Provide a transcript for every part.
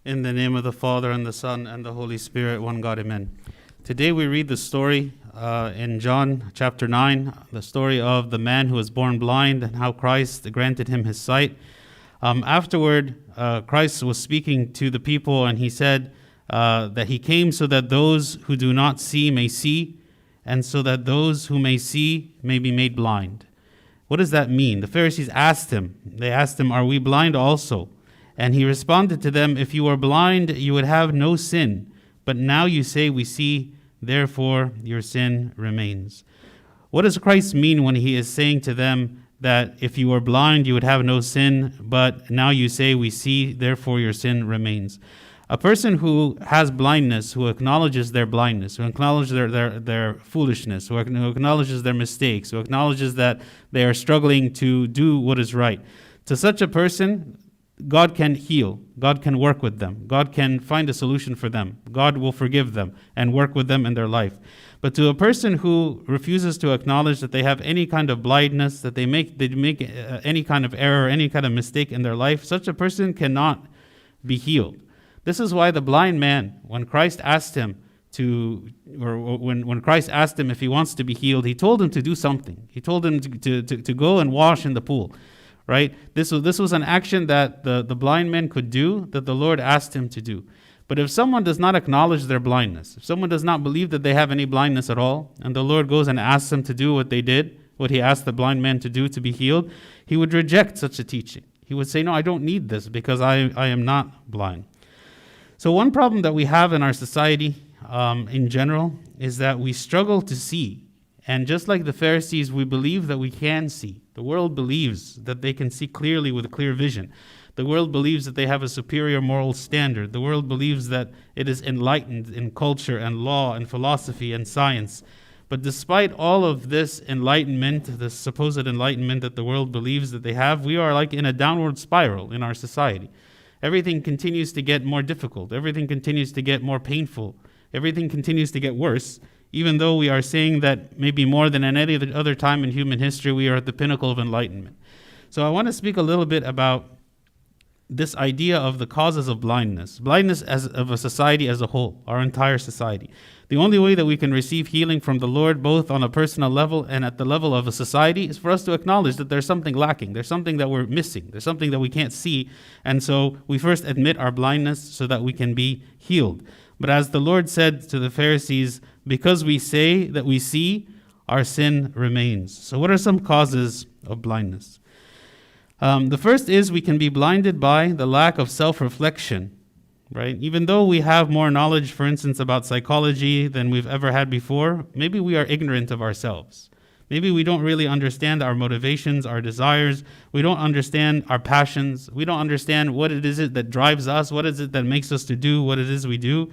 In the name of the Father, and the Son, and the Holy Spirit, one God, amen. Today we read the story in John chapter 9, the story of the man who was born blind and how Christ granted him his sight. Afterward, Christ was speaking to the people, and he said that he came so that those who do not see may see, and so that those who may see may be made blind. What does that mean? The Pharisees asked him, are we blind also? And he responded to them, if you were blind, you would have no sin. But now you say we see, therefore your sin remains. What does Christ mean when he is saying to them that if you were blind, you would have no sin, but now you say we see, therefore your sin remains? A person who has blindness, who acknowledges their blindness, who acknowledges their foolishness, who acknowledges their mistakes, who acknowledges that they are struggling to do what is right, to such a person, God can heal. God can work with them. God can find a solution for them. God will forgive them and work with them in their life. But to a person who refuses to acknowledge that they have any kind of blindness, that they make any kind of error, any kind of mistake in their life, such a person cannot be healed. This is why the blind man, when Christ asked him when Christ asked him if he wants to be healed, he told him to do something. He told him to go and wash in the pool. Right? This was an action that the blind man could do, that the Lord asked him to do. But if someone does not acknowledge their blindness, if someone does not believe that they have any blindness at all, and the Lord goes and asks them to do what they did, what he asked the blind man to do to be healed, he would reject such a teaching. He would say, no, I don't need this because I am not blind. So one problem that we have in our society in general is that we struggle to see. And just like the Pharisees, we believe that we can see. The world believes that they can see clearly with a clear vision. The world believes that they have a superior moral standard. The world believes that it is enlightened in culture and law and philosophy and science. But despite all of this enlightenment, this supposed enlightenment that the world believes that they have, we are like in a downward spiral in our society. Everything continues to get more difficult. Everything continues to get more painful. Everything continues to get worse. Even though we are saying that maybe more than at any other time in human history, we are at the pinnacle of enlightenment. So I want to speak a little bit about this idea of the causes of blindness. Blindness of a society as a whole, our entire society. The only way that we can receive healing from the Lord, both on a personal level and at the level of a society, is for us to acknowledge that there's something lacking. There's something that we're missing. There's something that we can't see. And so we first admit our blindness so that we can be healed. But as the Lord said to the Pharisees, because we say that we see, our sin remains. So what are some causes of blindness? The first is we can be blinded by the lack of self-reflection, right? Even though we have more knowledge, for instance, about psychology than we've ever had before, maybe we are ignorant of ourselves. Maybe we don't really understand our motivations, our desires. We don't understand our passions. We don't understand what it is that drives us, what is it that makes us to do what it is we do.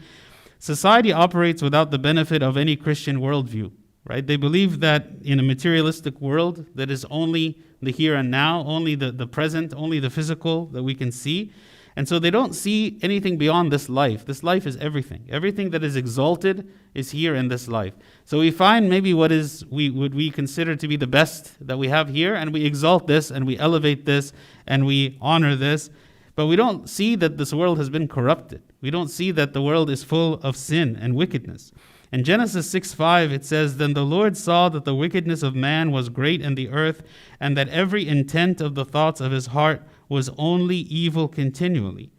Society operates without the benefit of any Christian worldview, right? They believe that in a materialistic world that is only the here and now, only the present, only the physical that we can see. And so they don't see anything beyond this life. This life is everything. Everything that is exalted is here in this life. So we find maybe what we consider to be the best that we have here, and we exalt this, and we elevate this, and we honor this. But we don't see that this world has been corrupted. We don't see that the world is full of sin and wickedness. In Genesis 6:5, it says, Then the Lord saw that the wickedness of man was great in the earth, and that every intent of the thoughts of his heart was only evil continually.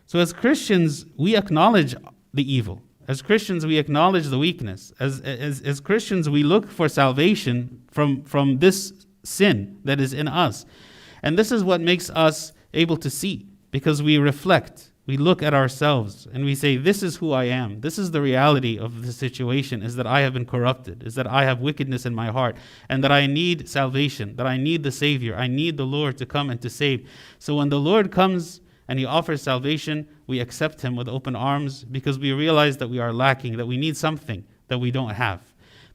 So as Christians, we acknowledge the evil. As Christians, we acknowledge the weakness. As Christians, we look for salvation from this sin that is in us. And this is what makes us able to see, because we reflect. We look at ourselves and we say, this is who I am. This is the reality of the situation, is that I have been corrupted, is that I have wickedness in my heart, and that I need salvation, that I need the Savior. I need the Lord to come and to save. So when the Lord comes and he offers salvation, we accept him with open arms because we realize that we are lacking, that we need something that we don't have.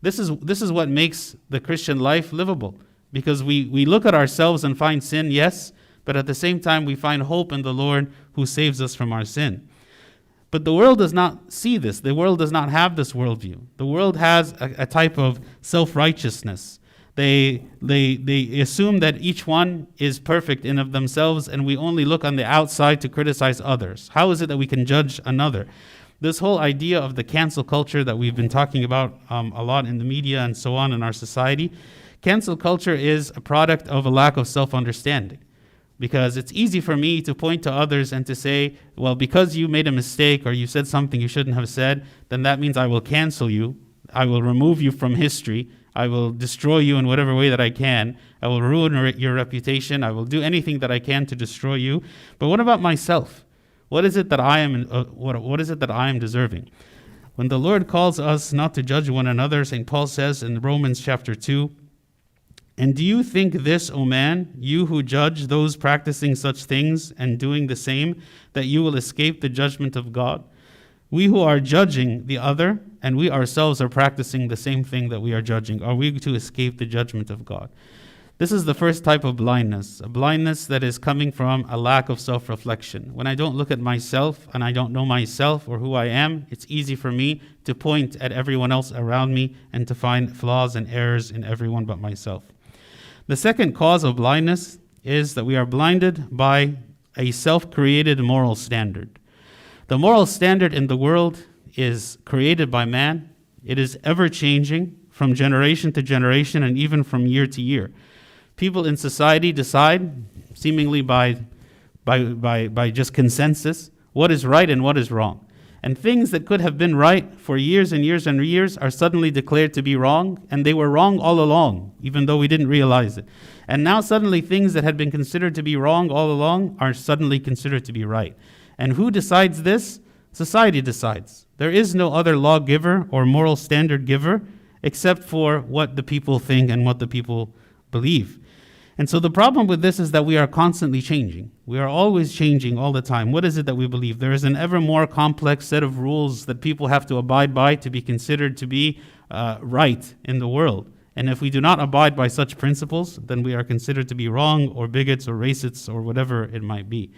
This is what makes the Christian life livable, because we look at ourselves and find sin, yes, but at the same time, we find hope in the Lord who saves us from our sin. But the world does not see this. The world does not have this worldview. The world has a type of self-righteousness They assume that each one is perfect in of themselves, and we only look on the outside to criticize others. How is it that we can judge another? This whole idea of the cancel culture that we've been talking about a lot in the media and so on in our society, cancel culture is a product of a lack of self-understanding. Because it's easy for me to point to others and to say, well, because you made a mistake or you said something you shouldn't have said, then that means I will cancel you. I will remove you from history. I will destroy you in whatever way that I can. I will ruin your reputation. I will do anything that I can to destroy you. But what about myself? What is it that I am? What is it that I am deserving? When the Lord calls us not to judge one another, St. Paul says in Romans chapter 2, "And do you think this, O man, you who judge those practicing such things and doing the same, that you will escape the judgment of God? We who are judging the other, and we ourselves are practicing the same thing that we are judging, are we to escape the judgment of God?" This is the first type of blindness, a blindness that is coming from a lack of self-reflection. When I don't look at myself and I don't know myself or who I am, it's easy for me to point at everyone else around me and to find flaws and errors in everyone but myself. The second cause of blindness is that we are blinded by a self-created moral standard. The moral standard in the world is created by man. It is ever-changing from generation to generation and even from year to year. People in society decide, seemingly by just consensus, what is right and what is wrong. And things that could have been right for years and years and years are suddenly declared to be wrong, and they were wrong all along, even though we didn't realize it. And now suddenly things that had been considered to be wrong all along are suddenly considered to be right. And who decides this? Society decides. There is no other lawgiver or moral standard giver except for what the people think and what the people believe. And so the problem with this is that we are constantly changing. We are always changing all the time. What is it that we believe? There is an ever more complex set of rules that people have to abide by to be considered to be right in the world. And if we do not abide by such principles, then we are considered to be wrong or bigots or racists or whatever it might be.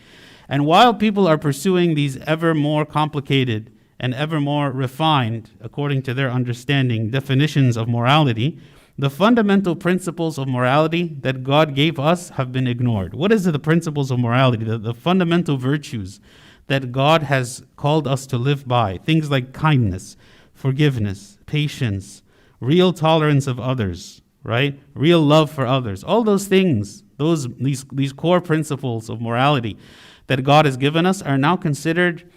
And while people are pursuing these ever more complicated and ever more refined, according to their understanding, definitions of morality, the fundamental principles of morality that God gave us have been ignored. What is the principles of morality? The fundamental virtues that God has called us to live by. Things like kindness, forgiveness, patience, real tolerance of others, right? Real love for others. All those things, these core principles of morality that God has given us are now considered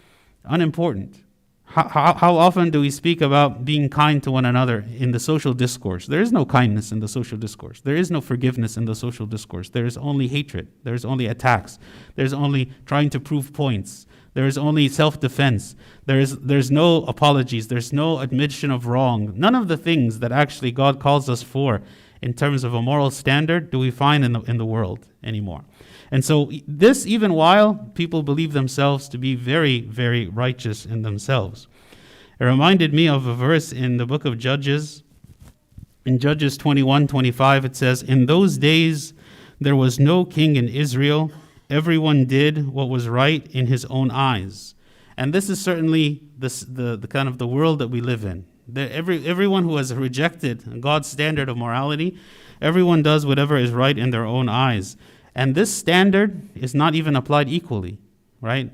unimportant. How often do we speak about being kind to one another in the social discourse? There is no kindness in the social discourse. There is no forgiveness in the social discourse. There is only hatred. There is only attacks. There's only trying to prove points. There is only self-defense. There's no apologies. There's no admission of wrong. None of the things that actually God calls us for in terms of a moral standard do we find in the world anymore. And so this, even while people believe themselves to be very, very righteous in themselves. It reminded me of a verse in the book of Judges. In Judges 21:25, it says, "In those days there was no king in Israel. Everyone did what was right in his own eyes." And this is certainly the kind of the world that we live in. Everyone who has rejected God's standard of morality, everyone does whatever is right in their own eyes. And this standard is not even applied equally, right?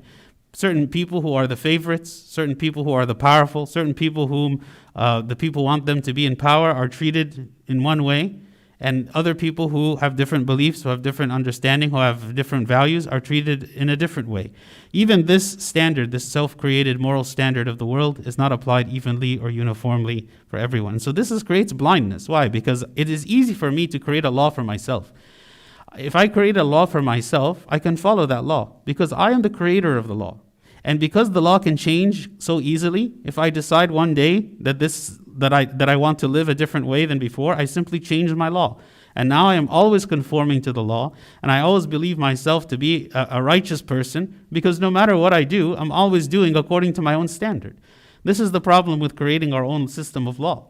Certain people who are the favorites, certain people who are the powerful, certain people whom the people want them to be in power are treated in one way, and other people who have different beliefs, who have different understanding, who have different values are treated in a different way. Even this standard, this self-created moral standard of the world is not applied evenly or uniformly for everyone. So this creates blindness. Why? Because it is easy for me to create a law for myself. If I create a law for myself, I can follow that law because I am the creator of the law. And because the law can change so easily, if I decide one day that I want to live a different way than before, I simply change my law. And now I am always conforming to the law, and I always believe myself to be a righteous person because no matter what I do, I'm always doing according to my own standard. This is the problem with creating our own system of law.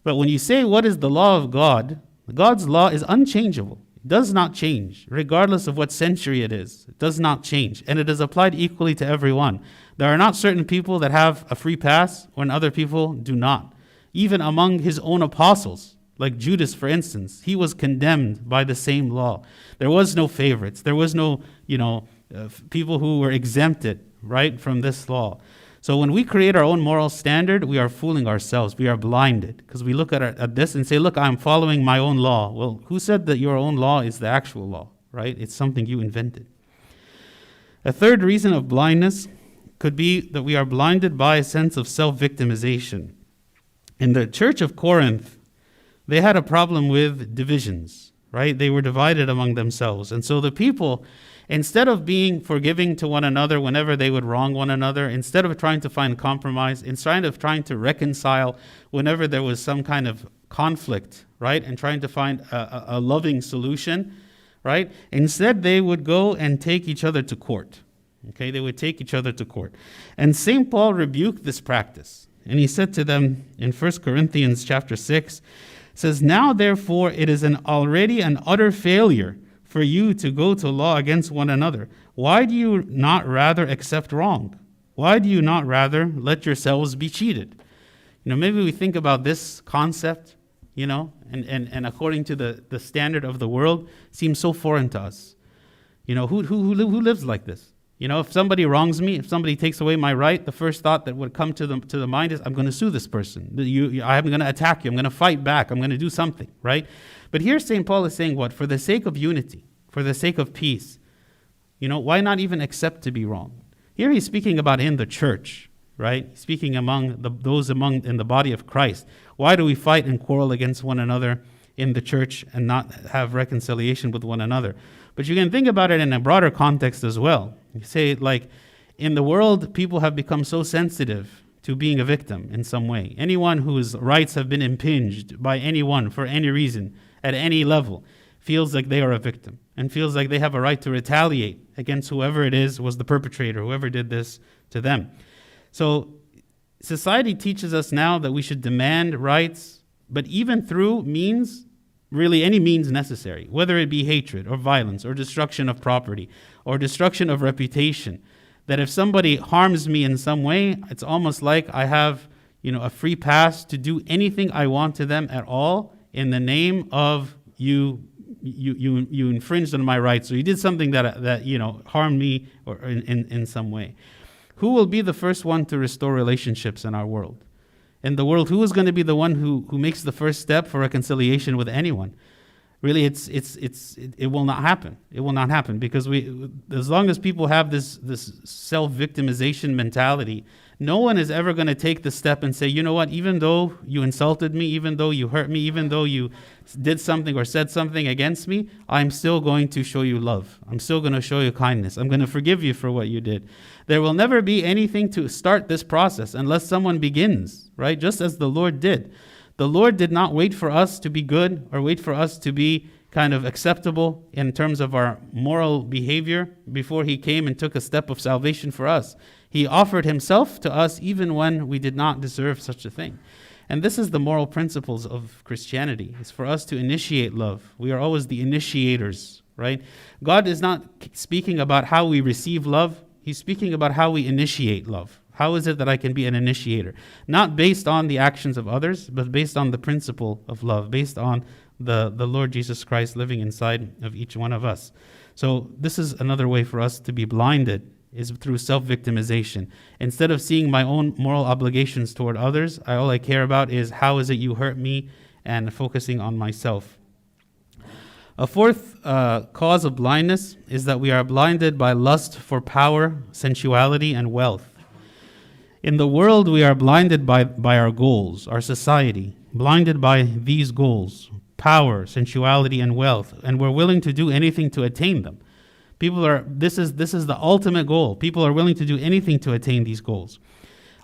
But when you say what is the law of God, God's law is unchangeable. Does not change, regardless of what century it is. It does not change, and it is applied equally to everyone. There are not certain people that have a free pass when other people do not. Even among his own apostles, Like Judas, for instance, he was condemned by the same law. There was no favorites. There was no, people who were exempted, right, from this law. So when we create our own moral standard, we are fooling ourselves. We are blinded because we look at this and say, look, I'm following my own law. Well, who said that your own law is the actual law, right? It's something you invented. A third reason of blindness could be that we are blinded by a sense of self-victimization. In the church of Corinth, they had a problem with divisions, right? They were divided among themselves. And so the people, instead of being forgiving to one another whenever they would wrong one another, instead of trying to find compromise, instead of trying to reconcile whenever there was some kind of conflict, right, and trying to find a loving solution, right, instead they would go and take each other to court. Okay, they would take each other to court. And St. Paul rebuked this practice. And he said to them in 1 Corinthians chapter 6, says, now therefore it is already an utter failure for you to go to law against one another. Why do you not rather accept wrong? Why do you not rather let yourselves be cheated? Maybe we think about this concept, and according to the standard of the world, seems so foreign to us. Who lives like this? If somebody wrongs me, if somebody takes away my right, the first thought that would come to the mind is, I'm going to sue this person. I'm going to attack you. I'm going to fight back. I'm going to do something, right? But here St. Paul is saying what? For the sake of unity, for the sake of peace, why not even accept to be wrong? Here he's speaking about in the church, right? Speaking among those in the body of Christ. Why do we fight and quarrel against one another in the church and not have reconciliation with one another? But you can think about it in a broader context as well. You say, like, in the world, people have become so sensitive to being a victim in some way. Anyone whose rights have been impinged by anyone for any reason, at any level, feels like they are a victim and feels like they have a right to retaliate against whoever it is was the perpetrator, whoever did this to them. So society teaches us now that we should demand rights, but even through means, really any means necessary, whether it be hatred or violence or destruction of property or destruction of reputation, that if somebody harms me in some way, it's almost like I have, a free pass to do anything I want to them at all in the name of you infringed on my rights, or you did something that harmed me or in some way. Who will be the first one to restore relationships in our world? In the world, who is going to be the one who makes the first step for reconciliation with anyone? Really, it will not happen. It will not happen because as long as people have this self-victimization mentality, no one is ever going to take the step and say, you know what, even though you insulted me, even though you hurt me, even though you did something or said something against me, I'm still going to show you love. I'm still going to show you kindness. I'm going to forgive you for what you did. There will never be anything to start this process unless someone begins, right? Just as the Lord did. The Lord did not wait for us to be good or wait for us to be kind of acceptable in terms of our moral behavior before he came and took a step of salvation for us. He offered himself to us even when we did not deserve such a thing. And this is the moral principles of Christianity. It's for us to initiate love. We are always the initiators, right? God is not speaking about how we receive love. He's speaking about how we initiate love. How is it that I can be an initiator? Not based on the actions of others, but based on the principle of love, based on the Lord Jesus Christ living inside of each one of us. So this is another way for us to be blinded, is through self-victimization. Instead of seeing my own moral obligations toward others, all I care about is how is it you hurt me, and focusing on myself. A fourth cause of blindness is that we are blinded by lust for power, sensuality, and wealth. In the world, we are blinded by our goals, our society, blinded by these goals, power, sensuality, and wealth, and we're willing to do anything to attain them. This is the ultimate goal. People are willing to do anything to attain these goals.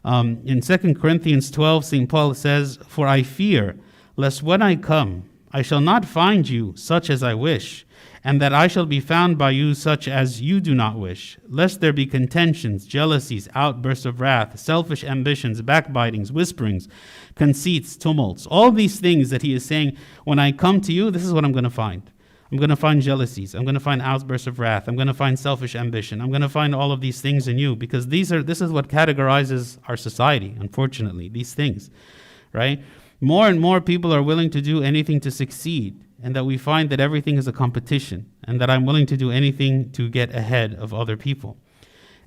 In 2 Corinthians 12, St. Paul says, "For I fear, lest when I come, I shall not find you such as I wish, and that I shall be found by you such as you do not wish, lest there be contentions, jealousies, outbursts of wrath, selfish ambitions, backbitings, whisperings, conceits, tumults." All these things that he is saying, when I come to you, this is what I'm going to find. I'm going to find jealousies. I'm going to find outbursts of wrath. I'm going to find selfish ambition. I'm going to find all of these things in you, because this is what categorizes our society, unfortunately, these things, right? More and more people are willing to do anything to succeed, and that we find that everything is a competition, and that I'm willing to do anything to get ahead of other people.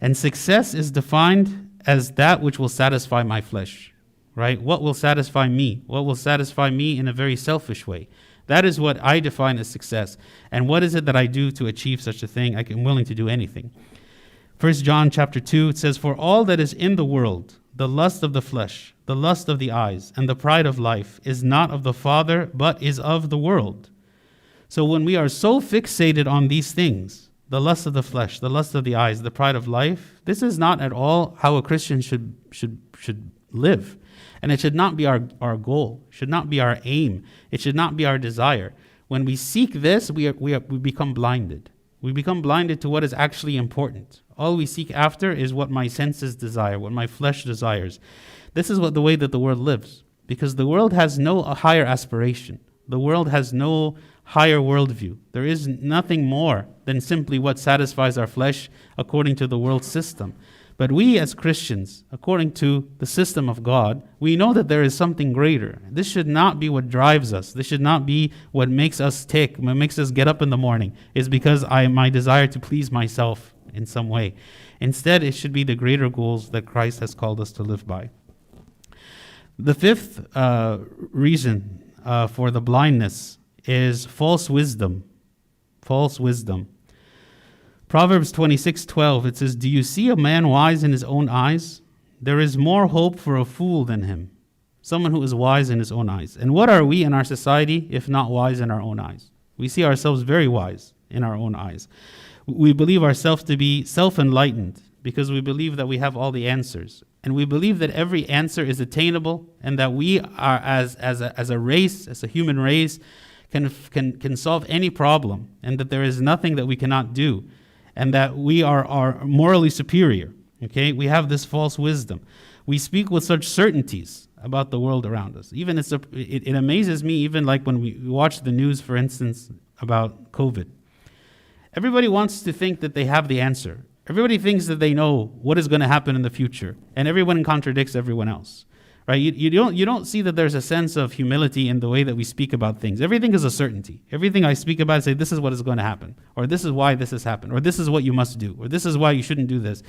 And success is defined as that which will satisfy my flesh, right? What will satisfy me? What will satisfy me in a very selfish way? That is what I define as success. And what is it that I do to achieve such a thing? I'm willing to do anything. 1 John chapter 2, it says, "For all that is in the world, the lust of the flesh, the lust of the eyes, and the pride of life, is not of the Father, but is of the world." So when we are so fixated on these things, the lust of the flesh, the lust of the eyes, the pride of life, this is not at all how a Christian should live. And it should not be our goal, should not be our aim, it should not be our desire. When we seek this, we become blinded. We become blinded to what is actually important. All we seek after is what my senses desire, what my flesh desires. This is the way that the world lives, because the world has no higher aspiration. The world has no higher worldview. There is nothing more than simply what satisfies our flesh according to the world system. But we as Christians, according to the system of God, we know that there is something greater. This should not be what drives us. This should not be what makes us tick, what makes us get up in the morning, is because my desire to please myself in some way. Instead, it should be the greater goals that Christ has called us to live by. The fifth reason for the blindness is false wisdom. False wisdom. Proverbs 26:12, it says, "Do you see a man wise in his own eyes? There is more hope for a fool than him." Someone who is wise in his own eyes. And what are we in our society if not wise in our own eyes? We see ourselves very wise in our own eyes. We believe ourselves to be self-enlightened because we believe that we have all the answers. And we believe that every answer is attainable, and that we are, as a race, as a human race, can solve any problem, and that there is nothing that we cannot do, and that we are morally superior. Okay, we have this false wisdom. We speak with such certainties about the world around us. Even it amazes me, even like when we watch the news, for instance, about COVID. Everybody wants to think that they have the answer. Everybody thinks that they know what is going to happen in the future, and everyone contradicts everyone else. Right? You don't see that there's a sense of humility in the way that we speak about things. Everything is a certainty. Everything I speak about, I say, this is what is going to happen, or this is why this has happened, or this is what you must do, or this is why you shouldn't do this.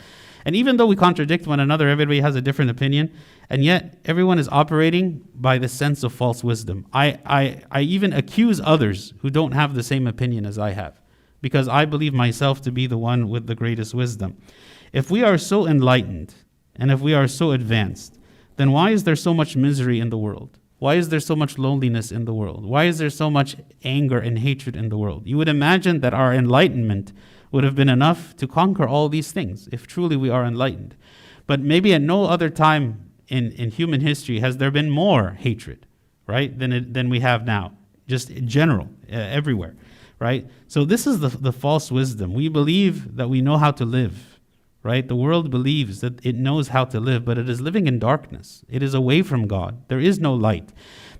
And even though we contradict one another, everybody has a different opinion, and yet everyone is operating by the sense of false wisdom. I even accuse others who don't have the same opinion as I have, because I believe myself to be the one with the greatest wisdom. If we are so enlightened, and if we are so advanced, then why is there so much misery in the world? Why is there so much loneliness in the world? Why is there so much anger and hatred in the world? You would imagine that our enlightenment would have been enough to conquer all these things if truly we are enlightened. But maybe at no other time in human history has there been more hatred, right, than we have now, just in general, everywhere, right? So this is the false wisdom. We believe that we know how to live. Right? The world believes that it knows how to live, but it is living in darkness. It is away from God. There is no light.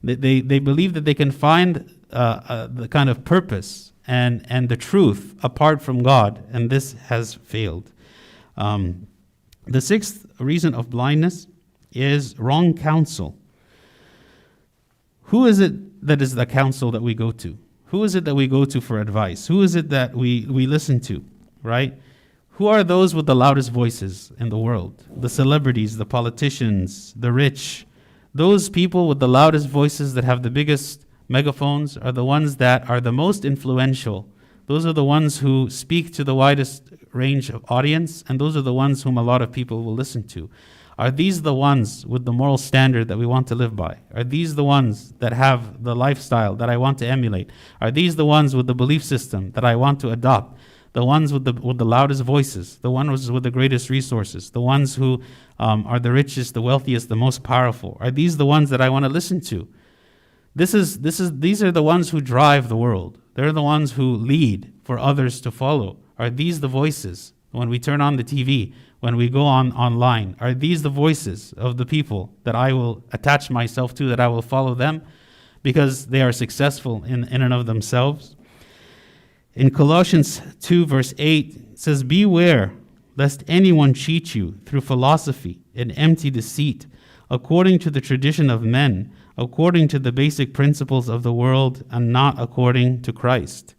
They believe that they can find the kind of purpose and the truth apart from God, and this has failed. The sixth reason of blindness is wrong counsel. Who is it that is the counsel that we go to? Who is it that we go to for advice? Who is it that we listen to, right? Who are those with the loudest voices in the world? The celebrities, the politicians, the rich. Those people with the loudest voices that have the biggest megaphones are the ones that are the most influential. Those are the ones who speak to the widest range of audience, and those are the ones whom a lot of people will listen to. Are these the ones with the moral standard that we want to live by? Are these the ones that have the lifestyle that I want to emulate? Are these the ones with the belief system that I want to adopt? The ones with the loudest voices, the ones with the greatest resources, the ones who are the richest, the wealthiest, the most powerful. Are these the ones that I want to listen to? These are the ones who drive the world. They're the ones who lead for others to follow. Are these the voices when we turn on the TV, when we go online? Are these the voices of the people that I will attach myself to, that I will follow them because they are successful in and of themselves? In Colossians 2, verse 8, it says, "Beware lest anyone cheat you through philosophy and empty deceit, according to the tradition of men, according to the basic principles of the world and not according to Christ.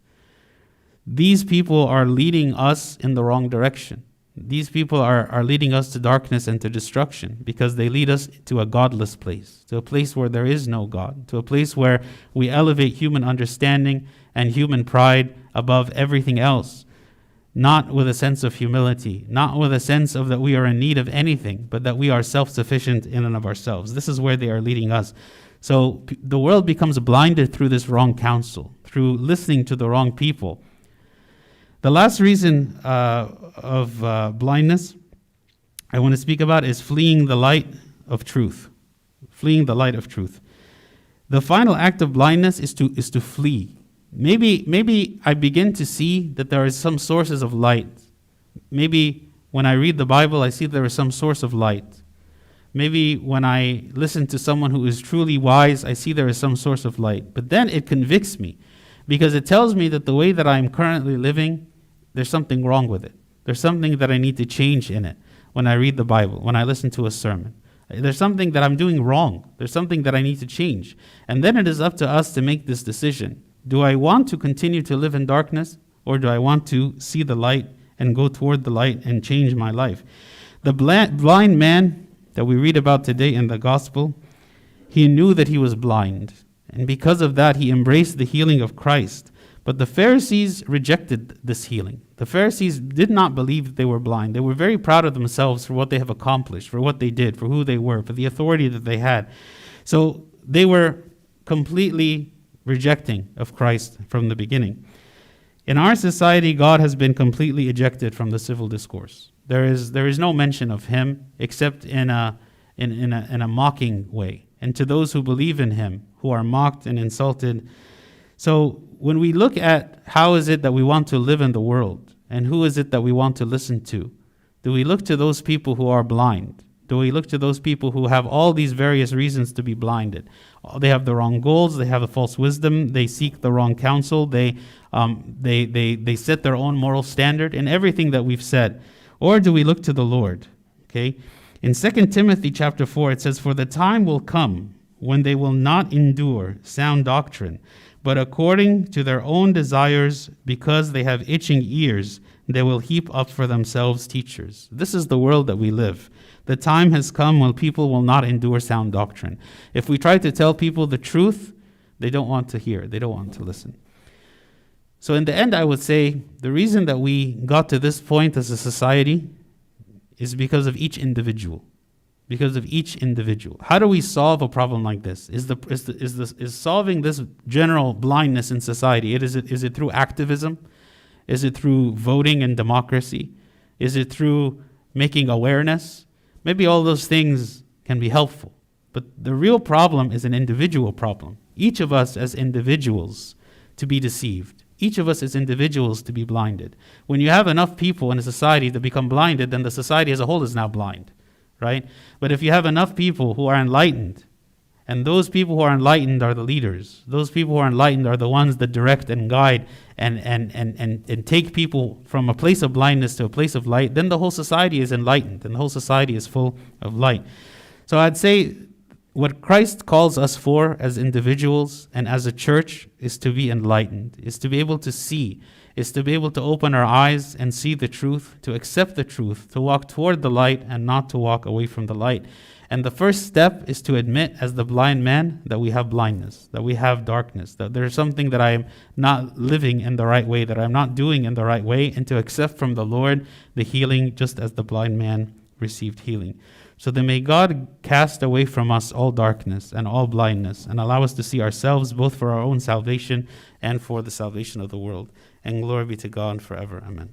These people are leading us in the wrong direction. These people are leading us to darkness and to destruction because they lead us to a godless place, to a place where there is no God, to a place where we elevate human understanding and human pride above everything else, not with a sense of humility, not with a sense of that we are in need of anything, but that we are self-sufficient in and of ourselves. This is where they are leading us. So the world becomes blinded through this wrong counsel, through listening to the wrong people. The last reason of blindness I want to speak about is fleeing the light of truth. Fleeing the light of truth. The final act of blindness is to flee. Maybe I begin to see that there is some sources of light. Maybe when I read the Bible, I see there is some source of light. Maybe when I listen to someone who is truly wise, I see there is some source of light. But then it convicts me because it tells me that the way that I'm currently living, there's something wrong with it. There's something that I need to change in it when I read the Bible, when I listen to a sermon. There's something that I'm doing wrong. There's something that I need to change. And then it is up to us to make this decision. Do I want to continue to live in darkness, or do I want to see the light and go toward the light and change my life? The blind man that we read about today in the gospel, he knew that he was blind. And because of that, he embraced the healing of Christ. But the Pharisees rejected this healing. The Pharisees did not believe that they were blind. They were very proud of themselves for what they have accomplished, for what they did, for who they were, for the authority that they had. So they were completely rejecting of Christ from the beginning. In our society, God has been completely ejected from the civil discourse. There is no mention of him except in a mocking way. And to those who believe in him, who are mocked and insulted. So when we look at how is it that we want to live in the world, and who is it that we want to listen to, do we look to those people who are blind? Do we look to those people who have all these various reasons to be blinded? They have the wrong goals, they have a false wisdom, they seek the wrong counsel, they set their own moral standard in everything that we've said. Or do we look to the Lord? Okay? In 2 Timothy chapter 4, it says, "For the time will come when they will not endure sound doctrine, but according to their own desires, because they have itching ears, they will heap up for themselves teachers." This is the world that we live. The time has come when people will not endure sound doctrine. If we try to tell people the truth, they don't want to hear, they don't want to listen. So in the end, I would say the reason that we got to this point as a society is because of each individual. Because of each individual. How do we solve a problem like this? Is solving this general blindness in society? Is it through activism? Is it through voting and democracy? Is it through making awareness? Maybe all those things can be helpful. But the real problem is an individual problem. Each of us as individuals to be deceived. Each of us as individuals to be blinded. When you have enough people in a society to become blinded, then the society as a whole is now blind. Right? But if you have enough people who are enlightened, and those people who are enlightened are the leaders, those people who are enlightened are the ones that direct and guide and take people from a place of blindness to a place of light, then the whole society is enlightened and the whole society is full of light. So I'd say what Christ calls us for as individuals and as a church is to be enlightened, is to be able to see, is to be able to open our eyes and see the truth, to accept the truth, to walk toward the light and not to walk away from the light. And the first step is to admit as the blind man that we have blindness, that we have darkness, that there's something that I am not living in the right way, that I'm not doing in the right way, and to accept from the Lord the healing just as the blind man received healing. So then may God cast away from us all darkness and all blindness and allow us to see ourselves both for our own salvation and for the salvation of the world. And glory be to God forever. Amen.